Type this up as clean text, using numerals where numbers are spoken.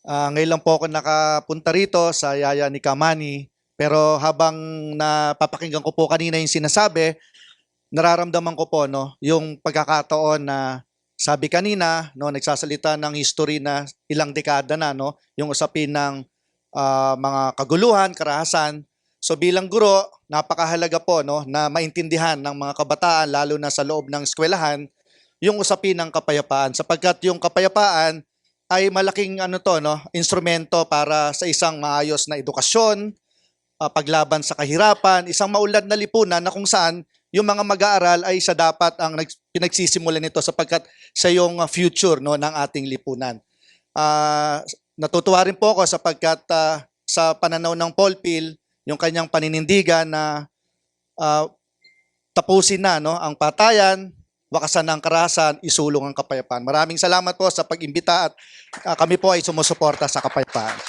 Ngayon lang po ako nakapunta rito sa yaya ni Kamani. Pero habang napapakinggan ko po kanina yung sinasabi, nararamdaman ko po no, yung pagkakataon na sabi kanina, no, nagsasalita ng history na ilang dekada na, no, yung usapin ng mga kaguluhan, karahasan. So bilang guro, napakahalaga po no, na maintindihan ng mga kabataan, lalo na sa loob ng eskwelahan, yung usapin ng kapayapaan. Sapagkat yung kapayapaan ay malaking ano to, no, instrumento para sa isang maayos na edukasyon, paglaban sa kahirapan, isang maunlad na lipunan na kung saan yung mga mag-aaral ay isa dapat ang pinagsisimulan nito sapagkat sa yung future no ng ating lipunan. Natutuwa rin po ako sapagkat sa pananaw ng Paul Pil, yung kanyang paninindigan na tapusin na no ang patayan, wakasan ng karahasan, isulong ang kapayapaan. Maraming salamat po sa pag-imbita at kami po ay sumusuporta sa kapayapaan.